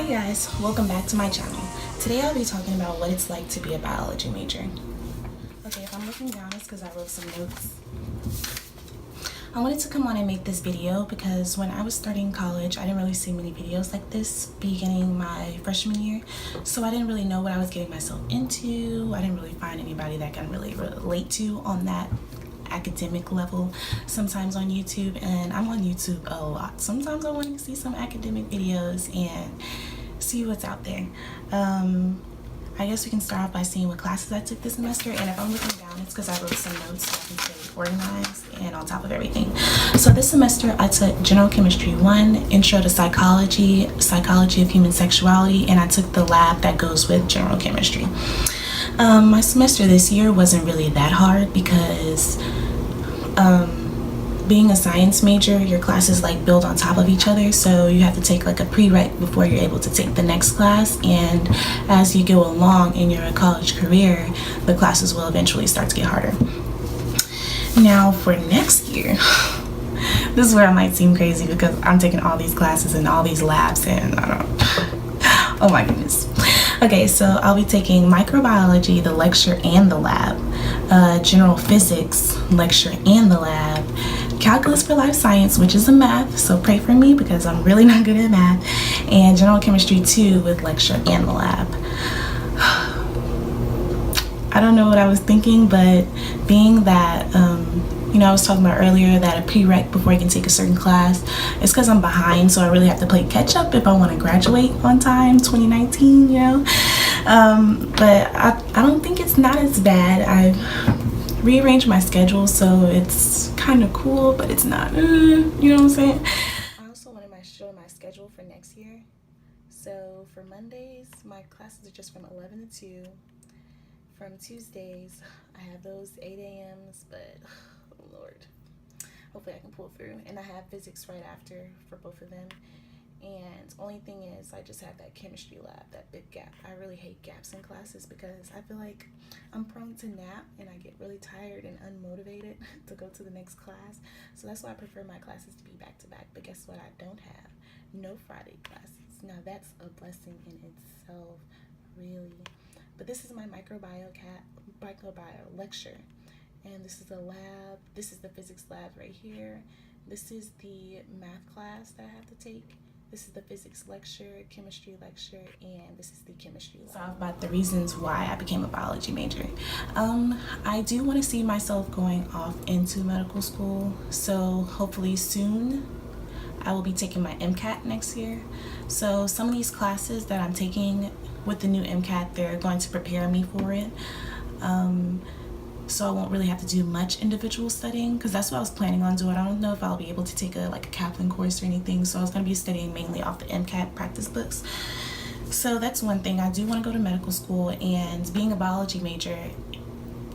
Hi guys, welcome back to my channel. Today I'll be talking about what it's like to be a biology major. Okay, if I'm looking down, it's because I wrote some notes. I wanted to come on and make this video because when I was starting college, I didn't really see many videos like this beginning my freshman year. So I didn't really know what I was getting myself into. I didn't really find anybody that I can really relate to on that academic level sometimes on YouTube, and I'm on YouTube a lot. Sometimes I want to see some academic videos and see what's out there. I guess we can start off by seeing what classes I took this semester, and if I'm looking down, it's because I wrote some notes so I can stay organized and on top of everything. So this semester I took General Chemistry 1, Intro to Psychology, Psychology of Human Sexuality, and I took the lab that goes with General Chemistry. My semester this year wasn't really that hard because being a science major, your classes like build on top of each other, so you have to take like a prereq before you're able to take the next class, and as you go along in your college career, the classes will eventually start to get harder. Now for next year, this is where I might seem crazy because I'm taking all these classes and all these labs and I don't oh my goodness. Okay, so I'll be taking microbiology, the lecture and the lab, general physics, lecture and the lab, calculus for life science, which is a math, so pray for me because I'm really not good at math, and general chemistry 2 with lecture and the lab. I don't know what I was thinking, but being that, I was talking about earlier that a prereq before I can take a certain class, it's because I'm behind, so I really have to play catch up if I want to graduate on time, 2019, but I don't think it's not as bad. I've rearranged my schedule, so it's kind of cool, but it's not, you know what I'm saying? I also wanted to show my schedule for next year. So for Mondays, my classes are just from 11 to 2. From Tuesdays, I have those 8 a.m.s, but oh Lord, hopefully I can pull through. And I have physics right after for both of them. And only thing is, I just have that chemistry lab, that big gap. I really hate gaps in classes because I feel like I'm prone to nap and I get really tired and unmotivated to go to the next class. So that's why I prefer my classes to be back to back. But guess what? I don't have no Friday classes. Now that's a blessing in itself, really. But this is my microbiome lecture, and this is the lab. This is the physics lab right here. This is the math class that I have to take. This is the physics lecture, chemistry lecture, and this is the chemistry lab. So about the reasons why I became a biology major. I do want to see myself going off into medical school, so hopefully soon I will be taking my MCAT next year. So some of these classes that I'm taking with the new MCAT, they're going to prepare me for it. So I won't really have to do much individual studying because that's what I was planning on doing. I don't know if I'll be able to take a Kaplan course or anything, so I was going to be studying mainly off the MCAT practice books. So that's one thing. I do want to go to medical school, and being a biology major,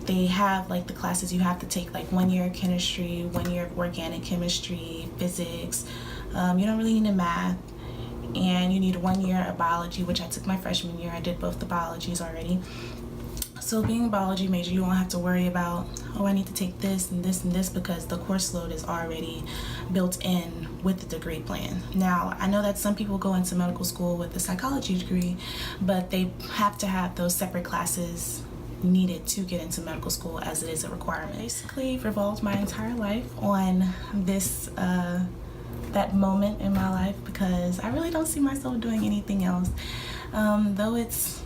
they have the classes you have to take 1 year of chemistry, 1 year of organic chemistry, physics. You don't really need a math, and you need 1 year of biology, which I took my freshman year. I did both the biologies already. So being a biology major, you won't have to worry about, oh, I need to take this and this and this, because the course load is already built in with the degree plan. Now, I know that some people go into medical school with a psychology degree, but they have to have those separate classes needed to get into medical school, as it is a requirement. Basically revolved my entire life on this that moment in my life, because I really don't see myself doing anything else. Though it's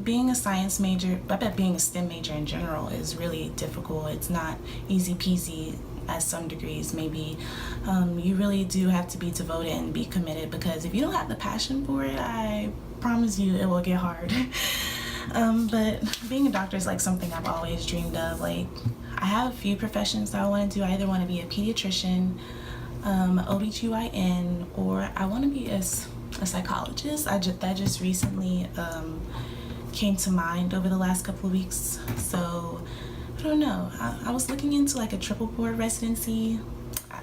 being a science major, I bet being a STEM major in general is really difficult. It's not easy peasy as some degrees maybe. You really do have to be devoted and be committed, because if you don't have the passion for it, I promise you it will get hard. But being a doctor is something I've always dreamed of. I have a few professions that I want to do. I either want to be a pediatrician, OBGYN, or I want to be a psychologist. That just recently came to mind over the last couple of weeks. So I don't know. I was looking into a triple board residency.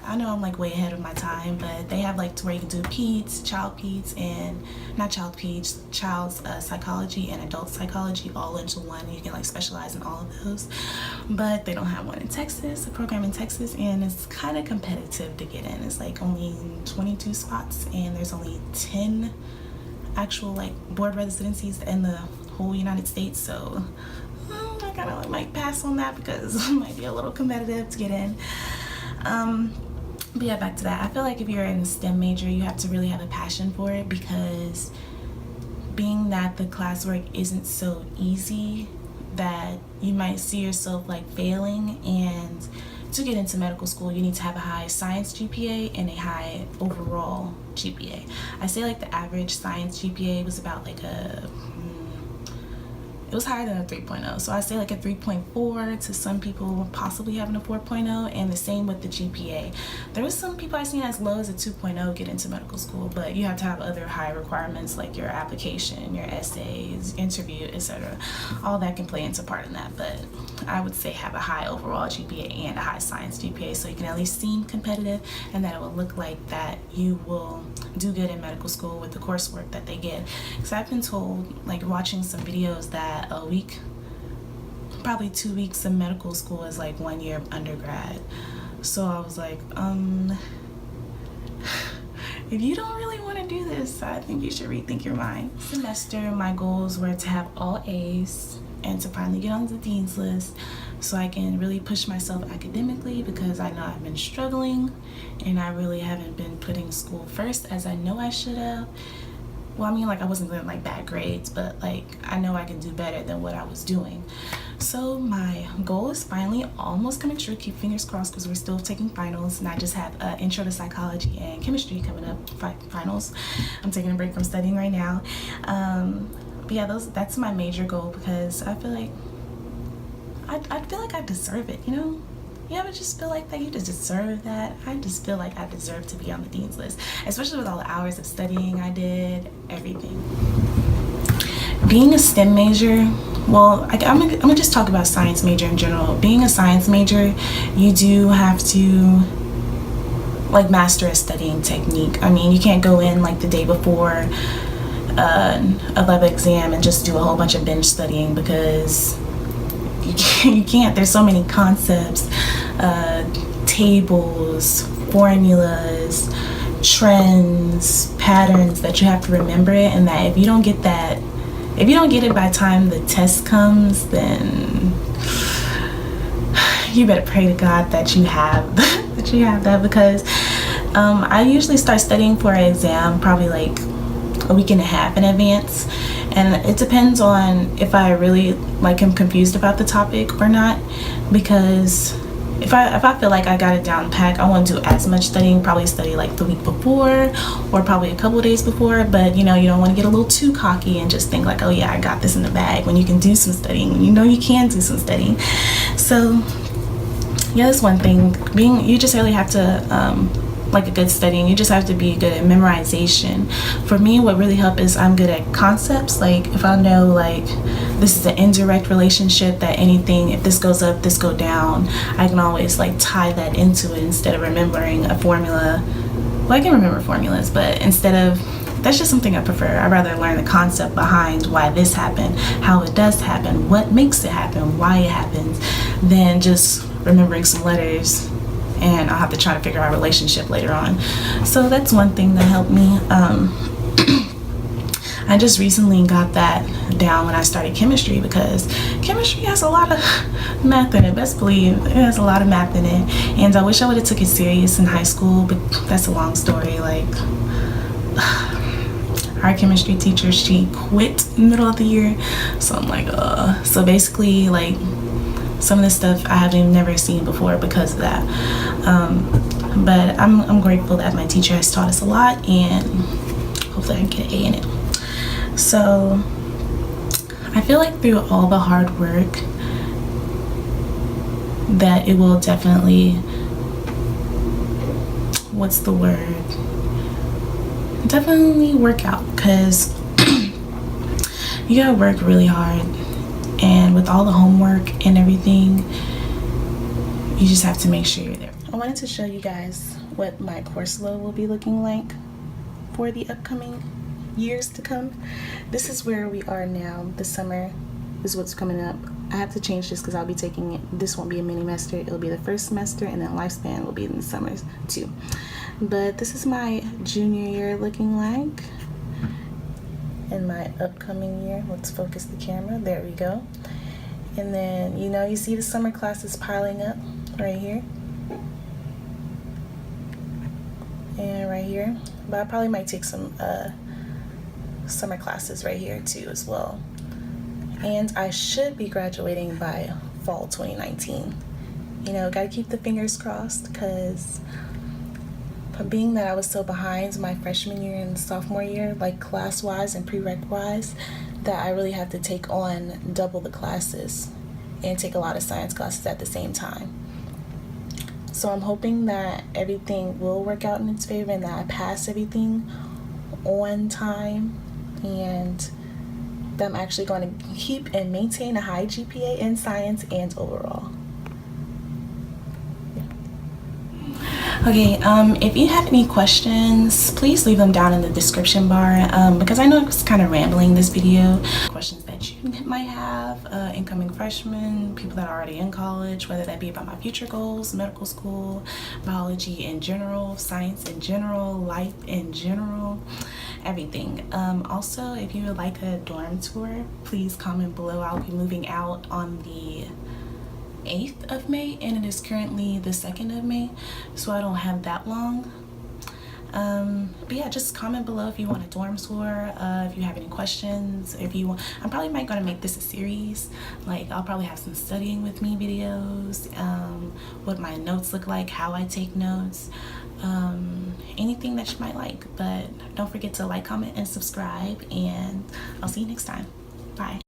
I know I'm way ahead of my time, but they have to where you can do peds, child peds, and not child peds, child's psychology and adult psychology all into one. You can specialize in all of those, but they don't have one in Texas, a program in Texas, and it's kind of competitive to get in. It's only 22 spots, and there's only 10 actual like board residencies in the whole United States, so I kind of might pass on that because it might be a little competitive to get in. But yeah, back to that. I feel like if you're in a STEM major, you have to really have a passion for it, because being that the classwork isn't so easy, that you might see yourself like failing. And to get into medical school, you need to have a high science GPA and a high overall GPA. I say like the average science GPA was about like it was higher than a 3.0, so I say like a 3.4 to some people possibly having a 4.0, and the same with the GPA. There was some people I've seen as low as a 2.0 get into medical school, but you have to have other high requirements like your application, your essays, interview, etc. All that can play into part in that, but I would say have a high overall GPA and a high science GPA, so you can at least seem competitive, and that it will look like that you will do good in medical school with the coursework that they get. Because I've been told, like watching some videos, that a week, probably 2 weeks of medical school is like 1 year of undergrad. So I was like, if you don't really want to do this, I think you should rethink your mind. Semester, my goals were to have all A's and to finally get on the dean's list, so I can really push myself academically, because I know I've been struggling and I really haven't been putting school first as I know I should have. Well, I mean, like, I wasn't getting like bad grades, but like I know I can do better than what I was doing. So my goal is finally almost coming true. Keep fingers crossed, because we're still taking finals, and I just have intro to psychology and chemistry coming up, finals. I'm taking a break from studying right now. But yeah, that's my major goal, because I feel like I feel like I deserve it, you know? You ever just feel like that you just deserve that? I just feel like I deserve to be on the dean's list, especially with all the hours of studying I did, everything. Being a STEM major, well, I'm gonna just talk about science major in general. Being a science major, you do have to like master a studying technique. I mean, you can't go in like the day before a lab exam and just do a whole bunch of binge studying, because you can't. There's so many concepts, tables, formulas, trends, patterns that you have to remember it, and that if you don't get it by the time the test comes, then you better pray to God that you have that, because I usually start studying for an exam probably like a week and a half in advance, and it depends on if I really like am confused about the topic or not, because if I feel like I got it down pat, I won't do as much studying, probably study like the week before or probably a couple days before. But you know, you don't want to get a little too cocky and just think like, oh yeah, I got this in the bag, when you can do some studying, when you know you can do some studying. So yeah, that's one thing. You just really have to like a good studying, you just have to be good at memorization. For me, what really helped is I'm good at concepts. Like if I know like this is an indirect relationship, that anything, if this goes up, this go down, I can always like tie that into it instead of remembering a formula. Well, I can remember formulas, but that's just something I prefer. I'd rather learn the concept behind why this happened, how it does happen, what makes it happen, why it happens, than just remembering some letters and I'll have to try to figure out a relationship later on. So that's one thing that helped me. I just recently got that down when I started chemistry, because chemistry has a lot of math in it. Best believe it has a lot of math in it, and I wish I would have took it serious in high school, but that's a long story. Like our chemistry teacher, she quit in the middle of the year, so I'm like so basically like some of this stuff I haven't never seen before because of that. But I'm grateful that my teacher has taught us a lot, and hopefully I can get an A in it. So I feel like through all the hard work that it will definitely, definitely work out, because you gotta work really hard. And with all the homework and everything, you just have to make sure you're there. I wanted to show you guys what my course load will be looking like for the upcoming years to come. This is where we are now. This summer is what's coming up. I have to change this because I'll be taking it. This won't be a mini semester. It'll be the first semester, and then lifespan will be in the summers too. But this is my junior year looking like. in my upcoming year. Let's focus the camera. There we go. And then, you know, you see the summer classes piling up right here. And right here. But I probably might take some summer classes right here too as well. And I should be graduating by fall 2019. You know, gotta keep the fingers crossed, because being that I was so behind my freshman year and sophomore year, like class-wise and prereq-wise, that I really have to take on double the classes and take a lot of science classes at the same time. So I'm hoping that everything will work out in its favor and that I pass everything on time, and that I'm actually going to keep and maintain a high GPA in science and overall. Okay, if you have any questions, please leave them down in the description bar, because I know I was kind of rambling this video. Questions that you might have, incoming freshmen, people that are already in college, whether that be about my future goals, medical school, biology in general, science in general, life in general, everything. Also, if you would like a dorm tour, please comment below. I'll be moving out on the 8th of May, and it is currently the 2nd of May, so I don't have that long. But yeah, just comment below if you want a dorm tour, if you have any questions, if you want. I'm probably might gonna make this a series. Like, I'll probably have some studying with me videos, what my notes look like, how I take notes, anything that you might like. But don't forget to like, comment, and subscribe, and I'll see you next time. Bye.